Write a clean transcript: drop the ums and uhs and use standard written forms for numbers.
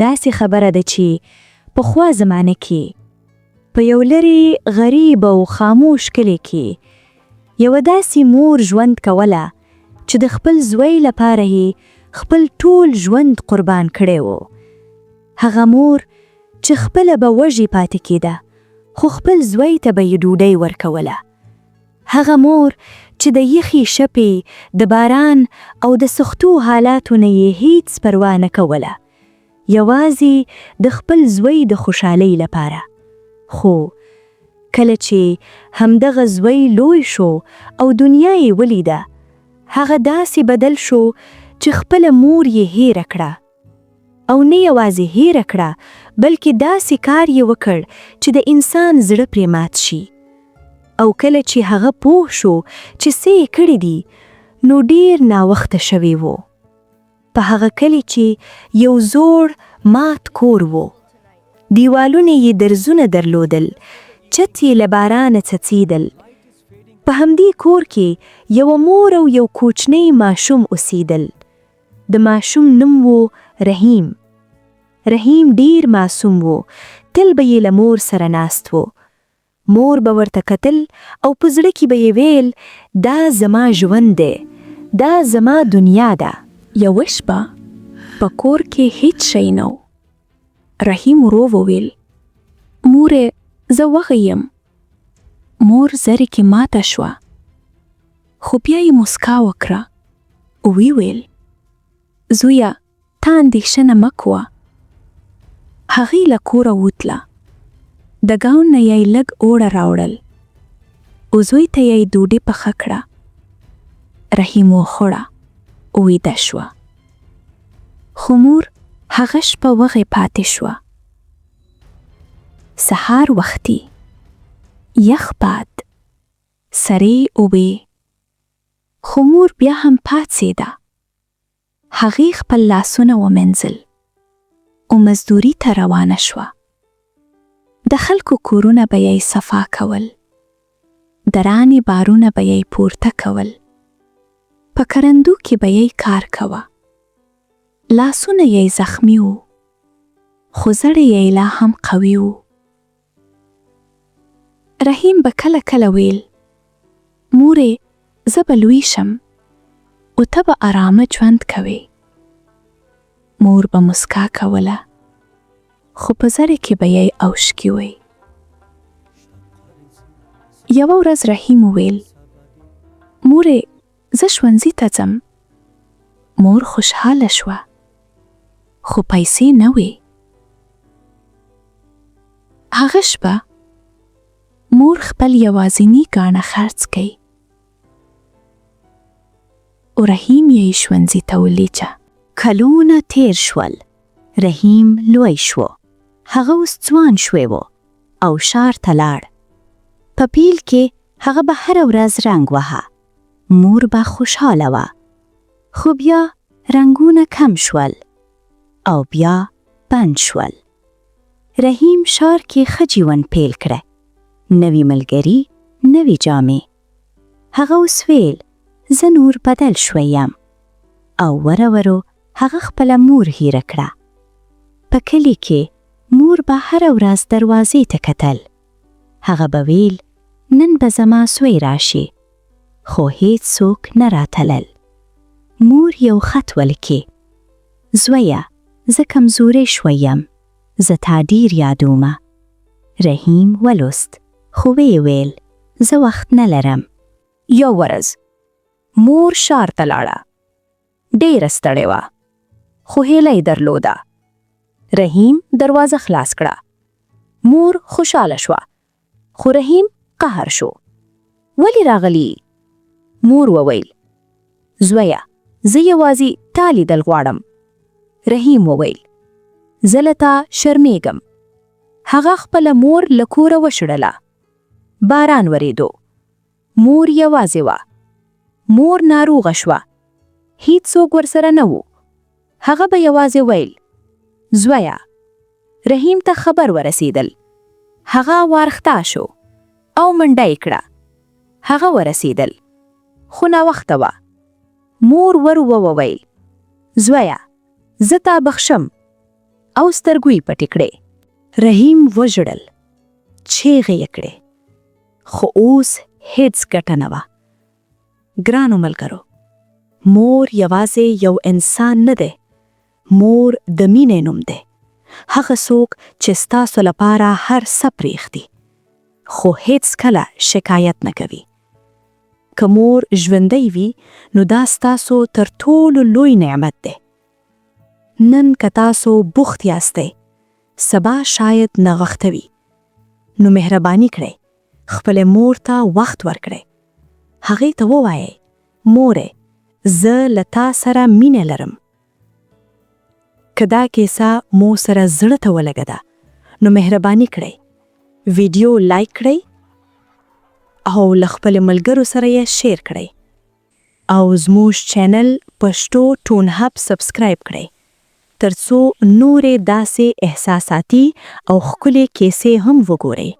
داسې خبره ده چې پخوا زمانه کې په یو لرې غریب او خاموش کلی کې یوه داسې مور ژوند کوله چې د خپل زوی لپاره یې خپل ټول ژوند قربان کړی و. هغه مور چې خپله به وږې پاتې کېده خو خپل زوی ته به یې ډوډۍ ورکوله. هغه مور چې د یخې شپې د باران او د سختو حالاتو نه یې هیڅ پروا نه کوله، یوازې د خپل زوی د خوشحالۍ لپاره. خو کله چې همدغه زوی لوی شو او دنیا یې ولیده، هغه داسې بدل شو چې خپله مور یې هیره کړه، او نه یوازې هیره کړه بلکې داسې کار یې وکړ چې د انسان زړه پرې مات شي. او کله چې هغه پوه شو چې څه یې کړي دي نو ډیر ناوخته شوی و. په هغه کلی چې یو زوړ مات کور و، دیوالونه یې درزونه درلودل، چت یې له بارانه څڅېدل. په همدې کور کې یوه مور او یو کوچنی ماشوم اوسېدل. د ماشوم نوم و رحیم. رحیم ډیر معصوم و، تل به یې له مور سره ناست و. مور به ورته کتل او په زړه کې به یې ویل دا زما ژوند دی، دا زما دنیا ده. یوه شپه په کور کې هیڅ شی نه و. رحیم ورو وویل مورې زه وږی یم. مور زرې کې ماته شوه، خو بیا یې مسکا وکړه او ویې ویل زویه تا اندېښنه مه کوه. هغې له کوره ووتله. د ګاون نه یې لږ اوړه راوړل او زوی ته یې ډوډۍ پخه کړه. رحیم وخوړه او ویده شوه. خو مور هغه شپه وږې پاتې شوه. سهار وختي یخ باد، سړې اوبه، خو مور بیا هم پاڅېده. هغې خپل لاسونه ومینځل او مزدوري ته روانه شوه. د خلکو کورونه به یې صفا کول، د رانې بارونه به یې پورته کول، په کرندو کې به یې کار کوه. لاسونه یې زخمی وو، خو زړه یې لا هم قوي وو. رحیم به کله کله ویل مورې زه به لوی شم او ته به آرامه ژوند کوې. مور به مسکا کوله، خو په زړه کې به یې اوښکې وی. یوه ورځ رحیم وویل مورې زه ښوونځي ته ځم. مور خوشحاله شوه، خو پیسې نه وې. هغه شپه مور خپل یوازینی ګاڼه خرڅ کړي او رحیم یې ښوونځي ته ولیږه. کلونه تیر شول. رحیم لوی شو. هغه اوس ځوان شوی و او ښار ته لاړ. په پیل کې هغه به هره ورځ رنګ وهه. مور به خوشحاله وه. خو بیا رنګونه کم شول او بیا بند شول. رحیم ښار کې ښه ژوند پیل کړه. نوي ملګري، نوي جامې. هغه اوس ویل زه نور بدل شوی یم. او ورو هغه خپله مور هیره کړه. په کلي کې مور به هره ورځ دروازې ته کتل. هغه به ویل نن به زما سوی راشي، خو هیڅ څوک نه راتلل. مور یو خط ولیکي زویه زه کمزوری شوی یم، زه تا ډیر یادومه. رحیم ولوست خو ویې ویل زه وخت نه لرم. یو ورځ مور ښار ته لاړه. ډیره ستړې وه، خو هیله یې درلوده. رحیم دروازه خلاص کړه. مور خوشحاله شوه، خو رحیم قهر شو. ولی راغلی؟ مور وویل زویه زه یوازې تا لیدل غواړم. رحیم وویل زه له تا شرمیږم. هغه خپله مور له کوره وشړله. باران وریدو. مور یوازې وه. مور ناروغه شوه. هیڅوک ورسره نه وو. هغه به یوازې ویل زویه. رحیم ته خبر ورسېدل. هغه وارخطا شو او منډه یې کړه. هغه ورسېدل، خو ناوخته وه. مور ور وویل زویه زه تا بخښم او سترګو یې پټې کړې. رحیم وژړل. چیغې یې کړې. خو اوس هیڅ ګټه نه وه. ګرانو ملګرو، مور یوازې یو انسان نه دی. مور د مینې نوم دی. هغه څوک چې ستاسو لپاره هر څه پرېږدي، خو هیڅ کله شکایت نه کوي. که مور ژوندی وي، نو دا ستاسو تر ټولو لوی نعمت دی. نن که تاسو بوخت یاستئ، سبا شاید ناوخته وي. نو مهرباني کړئ، خپلې مور ته وخت ورکړئ. هغې ته ووایئ: مورې، زه له تا سره مینه لرم. که دا کیسه مو سره زړه ته ولګېده، نو مهرباني کړئ ویډیو لایک کړئ او له خپلو ملګرو سره یې شیر کړئ. او زموږ چینل پښتو ټون هب سبسکرایب کړئ، ترڅو نورې داسې احساساتي او ښکلې کیسې هم وګورئ.